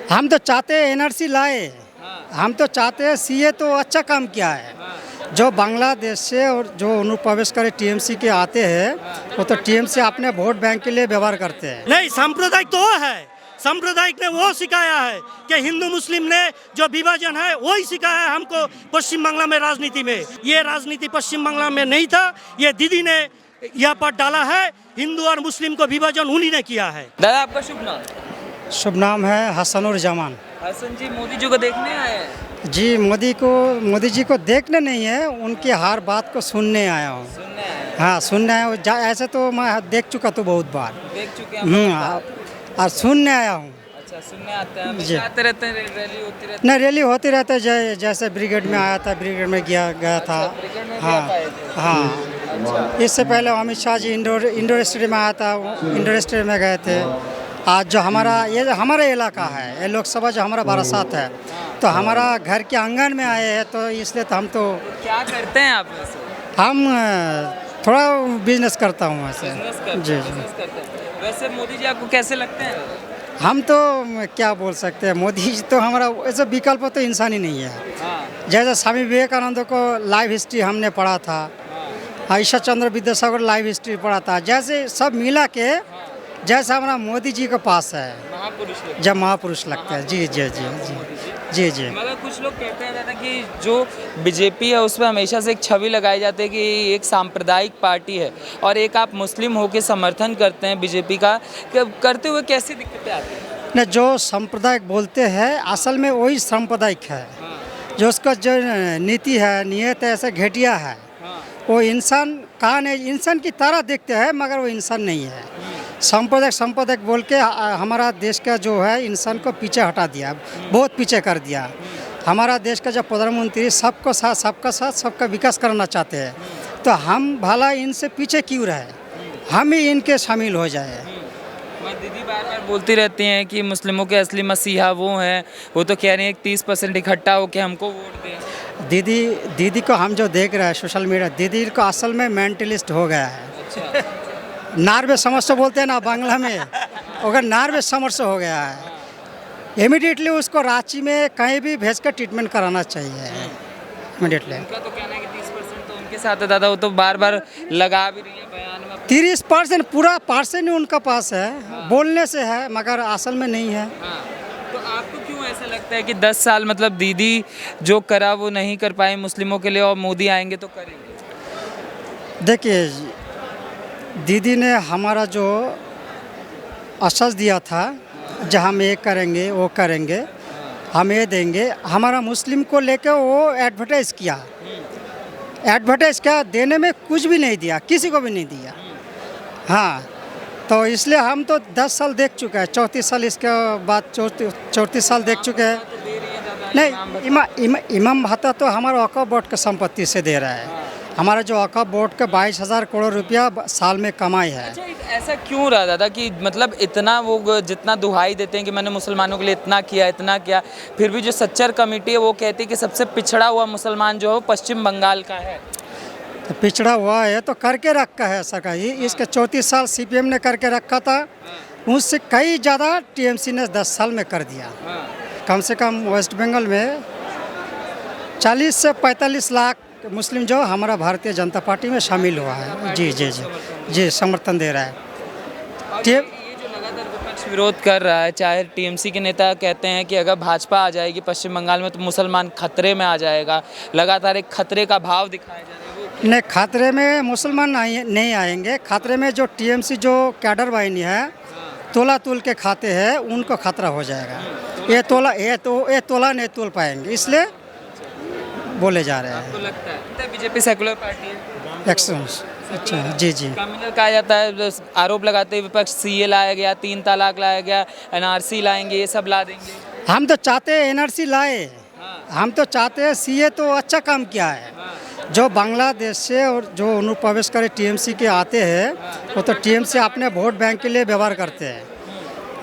हम तो चाहते हैं एनआरसी लाए। हम तो चाहते हैं सीए तो अच्छा काम किया है। जो बांग्लादेश से और जो अनुप्रवेश करे टीएमसी के आते हैं वो तो टीएमसी अपने वोट बैंक के लिए व्यवहार करते हैं। नहीं, सांप्रदायिक तो वो है, सांप्रदायिक ने वो सिखाया है कि हिंदू मुस्लिम ने जो विभाजन है वही सिखाया है हमको पश्चिम बांग्ला में राजनीति में। ये राजनीति पश्चिम बांग्ला में नहीं था, ये दीदी ने यहाँ पर डाला है। हिंदू और मुस्लिम को विभाजन उन्हीं ने किया है। दादा आपका शुभ नाम? शुभ नाम है हसनुर जमान। हसन जी मोदी जी को देखने आए हैं? जी मोदी जी को देखने नहीं है, उनकी हर बात को सुनने आया हूँ। सुनने आए हैं? हाँ सुनने आया हूँ। ऐसे तो मैं देख चुका तो बहुत बार। देख चुके हैं और सुनने आया हूँ। अच्छा, सुनने आते हैं, जी। हमेशा आते रहते हैं, रैली होती रहती नहीं रैली होती रहता है, जैसे ब्रिगेड में आया था, ब्रिगेड में गया था। है? ब्रिगेड में भी हाँ आप आए थे? हाँ। इससे पहले अमित शाह जी इंडोर स्टेडियम में आया था, इंडोर स्टेडियम में गए थे। आज जो हमारा इलाका है, ये लोकसभा जो हमारा बारासात है, तो हमारा घर के आंगन में आए हैं, तो इसलिए तो हम तो क्या करते हैं आप वैसे? हम थोड़ा बिजनेस करता हूँ वैसे। बिजनेस करते जी हैं, जी। बिजनेस करते हैं। वैसे मोदी जी आपको कैसे लगते हैं? हम तो क्या बोल सकते हैं, मोदी जी तो हमारा ऐसा विकल्प तो इंसान ही नहीं है। हाँ, जैसे स्वामी विवेकानंद को लाइव हिस्ट्री हमने पढ़ा था, ईश्वर चंद्र विद्यासागर लाइव हिस्ट्री पढ़ा था, जैसे सब मिला के जैसे हमारा मोदी जी के पास है, महापुरुष लगते जब महापुरुष लगता है। जी जी जी जी जी जी। हैं। मगर कुछ लोग कहते हैं दादा कि जो बीजेपी है उसमें हमेशा से एक छवि लगाई जाती है कि ये एक सांप्रदायिक पार्टी है, और एक आप मुस्लिम होकर समर्थन करते हैं बीजेपी का, करते हुए कैसी दिक्कतें आती हैं? न जो सांप्रदायिक बोलते हैं असल में वही सांप्रदायिक है। जो उसका जो नीति है, नियत है, ऐसा घटिया है। वो इंसान कहाँ नहीं, इंसान की तरह देखते हैं मगर वो इंसान नहीं है। सांप्रदायिक बोल के हमारा देश का जो है इंसान को पीछे हटा दिया, बहुत पीछे कर दिया। हमारा देश का जो प्रधानमंत्री सबका साथ सबका विकास करना चाहते हैं, तो हम भला इनसे पीछे क्यों रहे, हम ही इनके शामिल हो जाए। दीदी बार बार बोलती रहती हैं कि मुस्लिमों के असली मसीहा वो हैं, वो तो कह रहे हैं 30% इकट्ठा होकर हमको वोट दें। दीदी को हम जो देख रहे हैं सोशल मीडिया, दीदी को असल में मेंटलिस्ट हो गया है। अच्छा, नार्वे समस्या बोलते हैं ना बांग्ला में, अगर नार्वे समस्या हो गया है, इमीडिएटली उसको रांची में कहीं भी भेज कर ट्रीटमेंट कराना चाहिए इमीडिएटली। उनका तो कहना है कि 30% तो उनके साथ है दादा, वो तो बार बार लगा भी रही है बयान में। 30% पूरा पार्सन ही उनका पास है, बोलने से है मगर असल में नहीं है। हाँ, तो आपको क्यों ऐसा लगता है कि 10 साल मतलब दीदी जो करा वो नहीं कर पाए मुस्लिमों के लिए, और मोदी आएंगे तो करेंगे? देखिए दीदी ने हमारा जो आश्वास दिया था, जहाँ हम ये करेंगे वो करेंगे, हम ये देंगे, हमारा मुस्लिम को लेकर वो एडवर्टाइज़ किया, देने में कुछ भी नहीं दिया, किसी को भी नहीं दिया। हाँ, तो इसलिए हम तो 10 साल देख चुके हैं, 34 साल इसके बाद 34 साल देख चुके हैं। नहीं, इमाम भाता तो हमारा वक्फ बोर्ड का संपत्ति से दे रहा है। हमारा जो वक्फ बोर्ड का 22,000 करोड़ रुपया साल में कमाई है। अच्छा, ऐसा क्यों रहा दादा कि मतलब इतना वो जितना दुहाई देते हैं कि मैंने मुसलमानों के लिए इतना किया, फिर भी जो सच्चर कमेटी है वो कहती है कि सबसे पिछड़ा हुआ मुसलमान जो है वो पश्चिम बंगाल का है। तो पिछड़ा हुआ है तो करके रखा है सरकार, इसके 34 साल सीपीएम ने करके रखा था, उससे कई ज़्यादा टीएमसी ने 10 साल में कर दिया। कम से कम वेस्ट बंगाल में 40 से 45 लाख मुस्लिम जो हमारा भारतीय जनता पार्टी में शामिल हुआ है। जी जी जी जी, समर्थन दे रहा है। ये जो लगातार विपक्ष विरोध कर रहा है, चाहे टीएमसी के नेता कहते हैं कि अगर भाजपा आ जाएगी पश्चिम बंगाल में तो मुसलमान खतरे में आ जाएगा, लगातार एक खतरे का भाव दिखाया जा रहा है। वो नहीं, खतरे में मुसलमान नहीं आएंगे, खतरे में जो टीएमसी जो कैडर वाहिनी है तोला तोल के खाते हैं उनको खतरा हो जाएगा। ये तोला नहीं तोल पाएंगे, इसलिए बोले जा रहे हैं। आपको लगता है बीजेपी सेकुलर पार्टी है? एक्सचेंज, अच्छा जी जी। कम्युनल कहा जाता है, आरोप लगाते हैं विपक्ष सीए लाया गया, 3 तलाक लाया गया, एनआरसी लाएंगे, ये सब ला देंगे। हम तो चाहते हैं एनआरसी लाए, हम तो चाहते हैं सीए तो अच्छा काम किया है। जो बांग्लादेश से और जो अनुप्रवेश करे टीएमसी के आते हैं वो तो टीएमसी अपने वोट बैंक के लिए व्यवहार करते हैं।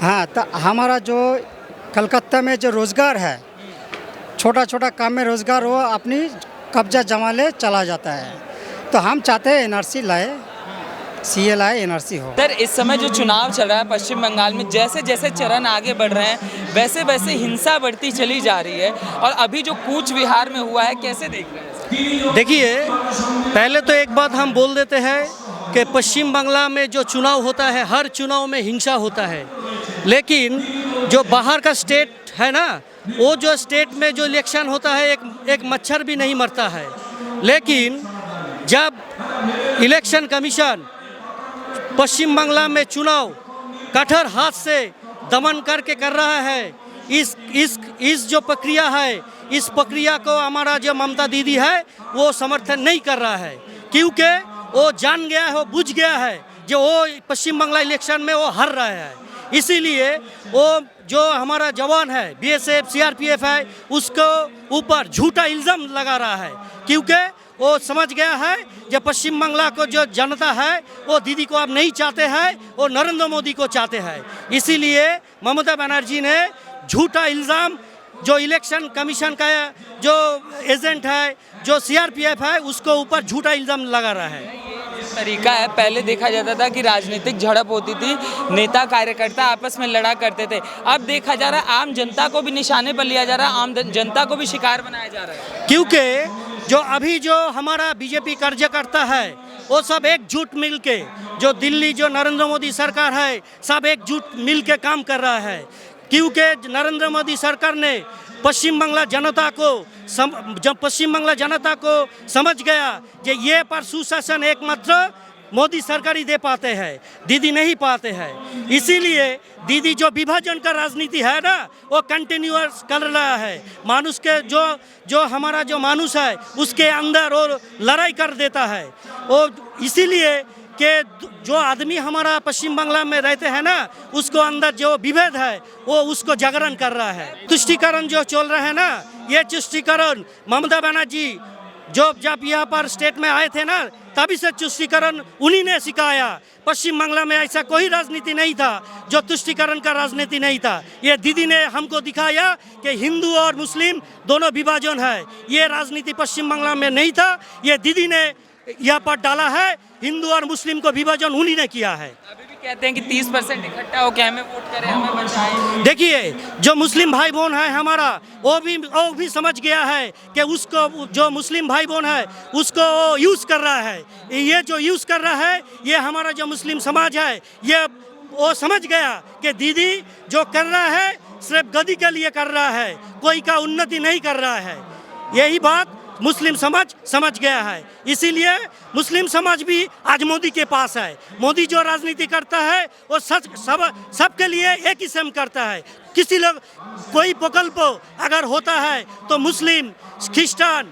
हाँ, तो हमारा जो कलकत्ता में जो रोज़गार है, छोटा काम में रोज़गार वो अपनी कब्जा जमा ले चला जाता है। तो हम चाहते हैं एनआरसी लाए, CLI NRC हो। सर इस समय जो चुनाव चल रहा है पश्चिम बंगाल में, जैसे जैसे चरण आगे बढ़ रहे हैं वैसे वैसे हिंसा बढ़ती चली जा रही है, और अभी जो कूच विहार में हुआ है कैसे देख रहे हैं? देखिए, पहले तो एक बात हम बोल देते हैं कि पश्चिम बांग्ला में जो चुनाव होता है हर चुनाव में हिंसा होता है, लेकिन जो बाहर का स्टेट है ना, वो जो स्टेट में जो इलेक्शन होता है एक मच्छर भी नहीं मरता है। लेकिन जब इलेक्शन कमीशन पश्चिम बांग्ला में चुनाव कठोर हाथ से दमन करके कर रहा है, इस जो प्रक्रिया है, इस प्रक्रिया को हमारा जो ममता दीदी है वो समर्थन नहीं कर रहा है, क्योंकि वो जान गया है, वो बुझ गया है जो वो पश्चिम बांग्ला इलेक्शन में वो हार रहा है। इसीलिए वो जो हमारा जवान है BSF CRPF है उसको ऊपर झूठा इल्ज़ाम लगा रहा है, क्योंकि वो समझ गया है जो पश्चिम बांग्ला को जो जनता है वो दीदी को अब नहीं चाहते हैं, वो नरेंद्र मोदी को चाहते हैं। इसीलिए ममता बनर्जी ने झूठा इल्ज़ाम जो इलेक्शन कमीशन का जो एजेंट है, जो CRPF है, उसको ऊपर झूठा इल्ज़ाम लगा रहा है। तरीका है, पहले देखा जाता था कि राजनीतिक झड़प होती थी, नेता कार्यकर्ता आपस में लड़ा करते थे, अब देखा जा रहा है आम जनता को भी निशाने पर लिया जा रहा है, आम जनता को भी शिकार बनाया जा रहा है। क्योंकि जो अभी जो हमारा BJP कार्यकर्ता है वो सब एकजुट मिल के, जो दिल्ली जो नरेंद्र मोदी सरकार है सब एकजुट मिल के काम कर रहा है, क्योंकि नरेंद्र मोदी सरकार ने पश्चिम बांग्ला जनता को जब पश्चिम बांग्ला जनता को समझ गया कि ये पर सुशासन एकमात्र मोदी सरकार ही दे पाते हैं, दीदी नहीं पाते हैं। इसीलिए दीदी जो विभाजन का राजनीति है ना वो कंटिन्यूअस कर रहा है, मानुष के जो हमारा जो मानुष है उसके अंदर और लड़ाई कर देता है। वो इसीलिए कि जो आदमी हमारा पश्चिम बांग्ला में रहते हैं ना उसको अंदर जो विभेद है वो उसको जागरण कर रहा है। तुष्टीकरण जो चल रहा है ना, ये तुष्टीकरण ममता बनर्जी जब यहाँ पर स्टेट में आए थे ना तभी से तुष्टीकरण उन्हीं ने सिखाया। पश्चिम बांग्ला में ऐसा कोई राजनीति नहीं था जो तुष्टीकरण का राजनीति नहीं था। ये दीदी ने हमको दिखाया कि हिंदू और मुस्लिम दोनों विभाजन है, ये राजनीति पश्चिम बांग्ला में नहीं था, ये दीदी ने यहाँ पर डाला है। हिंदू और मुस्लिम को विभाजन उन्हीं ने किया है। अभी भी कहते हैं कि 30% इकट्ठा हो के हमें वोट करें, हमें बचाएं। देखिए, जो मुस्लिम भाई बहन है हमारा वो भी समझ गया है कि उसको जो मुस्लिम भाई बहन है उसको यूज़ कर रहा है। ये जो यूज़ कर रहा है ये हमारा जो मुस्लिम समाज है ये वो समझ गया कि दीदी जो कर रहा है सिर्फ गद्दी के लिए कर रहा है, कोई का उन्नति नहीं कर रहा है। यही बात मुस्लिम समाज समझ गया है, इसीलिए मुस्लिम समाज भी आज मोदी के पास है। मोदी जो राजनीति करता है वो सबके लिए एक ही सेम करता है। किसी लोग कोई प्रकल्प अगर होता है तो मुस्लिम, क्रिश्चियन,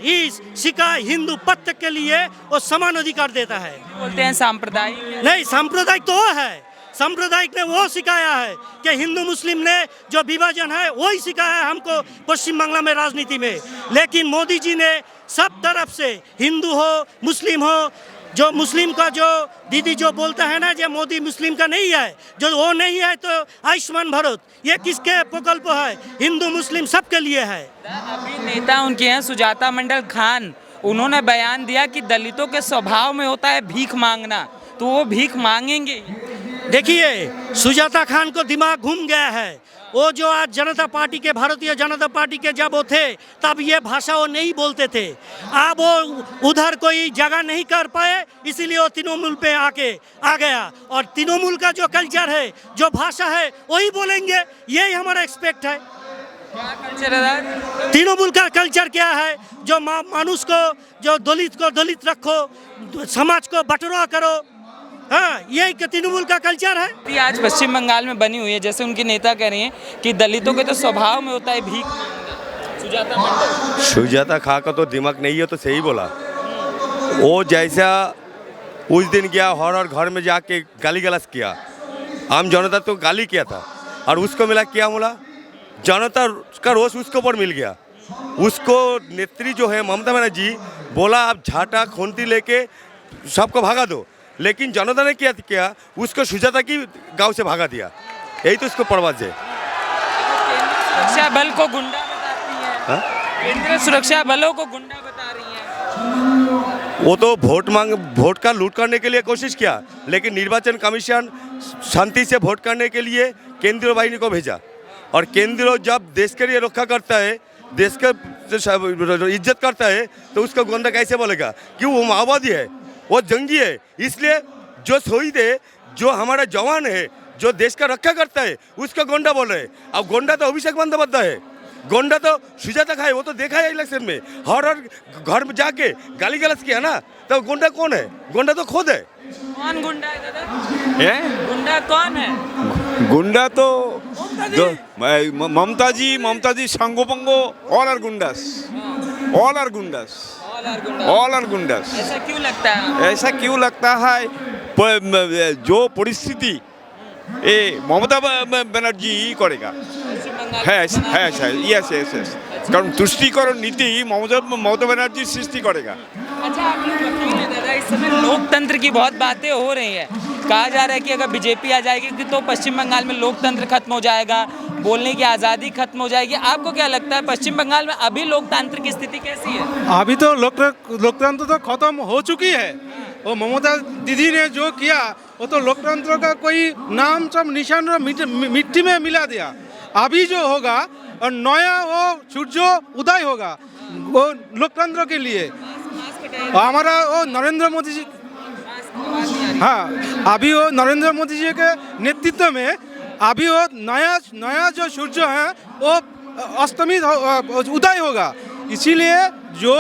सिख, हिंदू प्रत्येक के लिए वो समान अधिकार देता है। बोलते हैं सांप्रदायिक, नहीं, सांप्रदायिक तो वो है, सांप्रदायिक ने वो सिखाया है कि हिंदू मुस्लिम ने जो विभाजन है वही सिखाया है हमको पश्चिम बांग्ला में राजनीति में। लेकिन मोदी जी ने सब तरफ से, हिंदू हो मुस्लिम हो, जो मुस्लिम का जो दीदी जो बोलता है ना जो मोदी मुस्लिम का नहीं है, जो वो नहीं है तो आयुष्मान भारत ये किसके प्रकल्प है? हिंदू मुस्लिम सबके लिए है। अभी नेता उनके हैं सुजाता मंडल खान, उन्होंने बयान दिया कि दलितों के स्वभाव में होता है भीख मांगना, तो वो भीख मांगेंगे। देखिए, सुजाता खान को दिमाग घूम गया है। वो जो आज जनता पार्टी के, भारतीय जनता पार्टी के जब वो थे तब ये भाषा वो नहीं बोलते थे। अब वो उधर कोई जगह नहीं कर पाए, इसीलिए वो तृणमूल पे आके आ गया, और तृणमूल का जो कल्चर है, जो भाषा है वही बोलेंगे, यही हमारा एक्सपेक्ट है। क्या कल्चर है? तृणमूल का कल्चर क्या है? जो मानुष को, जो दलित को दलित रखो, समाज को बटोरा करो, हाँ, यही तृणमूल का कल्चर है। आज पश्चिम बंगाल में बनी हुई है, जैसे उनके नेता कह रहे हैं कि दलितों के तो स्वभाव में होता है भीख मांगना। सुजाता मंडल, सुजाता खा का तो दिमाग नहीं है, तो सही बोला। वो जैसा उस दिन गया और घर में जाके गाली गलौज किया, आम जनता तो गाली किया था, और उसको मिला क्या बोला, जनता का रोष उसके ऊपर मिल गया। उसको नेत्री जो है ममता बनर्जी बोला आप झाटा खूंटी लेके सबको भागा दो, लेकिन जनता ने क्या उसको सुजाता की गांव से भागा दिया। यही तो इसको परवाज है। सुरक्षा बल को गुंडा बताती है। केंद्रीय सुरक्षा बलों को गुंडा बता रही हैं। वो तो वोट का लूट करने के लिए कोशिश किया, लेकिन निर्वाचन कमीशन शांति से वोट करने के लिए केंद्रीय बाहिनी को भेजा, और केंद्र जब देश के लिए रक्षा करता है, देश का इज्जत करता है, तो उसको गुंडा कैसे बोलेगा? क्यों? वो माओवादी है, वो जंगी है। इसलिए जो शहीद है, जो हमारा जवान है, जो देश का रक्षा करता है, उसका गोंडा बोल रहे हैं। अब गोंडा तो अभिषेक बंदोपाध्याय है, गोंडा तो सुजाता खाए, वो तो देखा है इलेक्शन में, हर घर में जाके गाली गलौज किया ना। तो गोंडा कौन है? गोंडा तो खुद है। कौन गुंडा है दादा? गुंडा कौन है? गुंडा तो ममता जी सांगोपंगो, all are goondas, all are goondas, all are goondas. ऐसा क्यों लगता है? ऐसा क्यों लगता है? जो परिस्थिति ये ममता बनर्जी ही करेगा। है यस यस यस, कारण तुष्टिकरण नीति ममता बनर्जी सृष्टि करेगा। अच्छा, आप लोग वकील हैं दादा, इस समय लोकतंत्र की बहुत बातें हो रही हैं। कहा जा रहा है कि अगर बीजेपी आ जाएगी तो पश्चिम बंगाल में लोकतंत्र खत्म हो जाएगा, बोलने की आज़ादी खत्म हो जाएगी। आपको क्या लगता है, पश्चिम बंगाल में अभी लोकतंत्र की स्थिति कैसी है? अभी तो लोकतंत्र तो खत्म हो चुकी है। वो ममता दीदी ने जो किया, वो तो लोकतंत्र का कोई नाम सब निशान मिट्टी में मिला दिया। अभी जो होगा और नया वो सूर्य उदय होगा वो लोकतंत्र के लिए। हमारा वो नरेंद्र मोदी जी, हाँ, अभी वो नरेंद्र मोदी जी के नेतृत्व में अभी वो नया जो सूर्य है वो अस्तमित उदय होगा। इसीलिए जो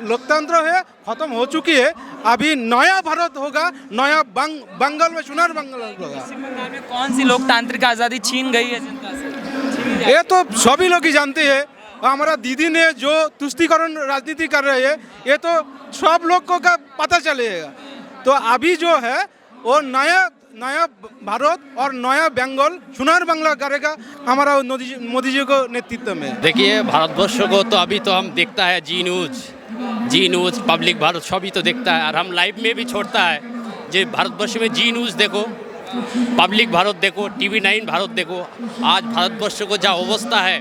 लोकतंत्र है खत्म हो चुकी है। अभी नया भारत होगा, नया बंगाल में सुनार बंगाल होगा। पश्चिम बंगाल में कौन सी लोकतांत्रिक आज़ादी छीन गई है जनता से? ये तो सभी लोग ही जानते हैं। हमारा दीदी ने जो तुष्टिकरण राजनीति कर रहे हैं, ये तो सब लोग को का पता चलेगा। तो अभी जो है वो नया भारत और नया बंगाल सुनार बांग्ला करेगा हमारा मोदी जी को नेतृत्व में। देखिए, भारतवर्ष को तो अभी तो हम देखता है जी न्यूज़ पब्लिक भारत सभी तो देखता है, और हम लाइव में भी छोड़ता है। जो भारतवर्ष में जी न्यूज़ देखो, पब्लिक भारत देखो, TV9 भारत देखो। आज भारतवर्ष को जो अवस्था है,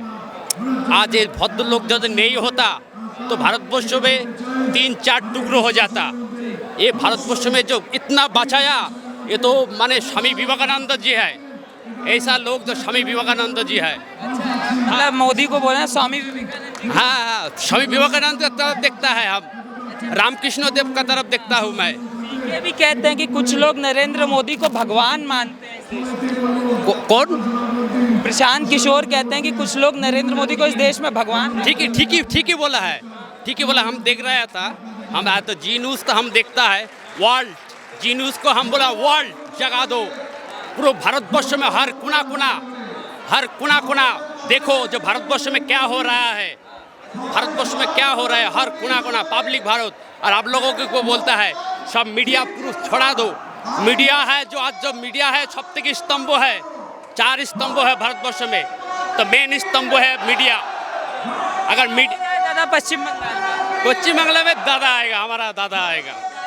आज ये भद्र लोग यदि नहीं होता तो भारतवर्ष में 3-4 टुकड़ों हो जाता। ये भारतवर्ष में जो इतना बचाया, ये तो माने स्वामी विवेकानंद जी है। ऐसा लोग जो स्वामी विवेकानंद जी है। मतलब मोदी को बोला स्वामी विवेकानंद जी? हाँ, स्वामी विवेकानंद की तरफ देखता है हम, रामकृष्ण देव का तरफ देखता हूँ मैं। ये भी कहते हैं कि कुछ लोग नरेंद्र मोदी को भगवान मानते हैं। कौन? प्रशांत किशोर कहते हैं कि कुछ लोग नरेंद्र मोदी को इस देश में भगवान। ठीक ही बोला है, ठीक ही बोला। हम देख रहा था, हम आया तो जी न्यूज़ तो हम देखता है, वर्ल्ड जी न्यूज़ को हम बोला वर्ल्ड जगा दो। पूरे भारतवर्ष में हर कोना देखो जो भारतवर्ष में क्या हो रहा है, भारतवर्ष में क्या हो रहा है, हर कोना पब्लिक भारत। और आप लोगों को बोलता है सब मीडिया पुरुष छोड़ा दो। मीडिया है जो मीडिया है, सप्तक स्तंभ है, 4 स्तंभ है भारतवर्ष में, तो मेन स्तंभ है मीडिया। अगर मीडिया दादा पश्चिम बंगाल में दादा आएगा, हमारा दादा आएगा।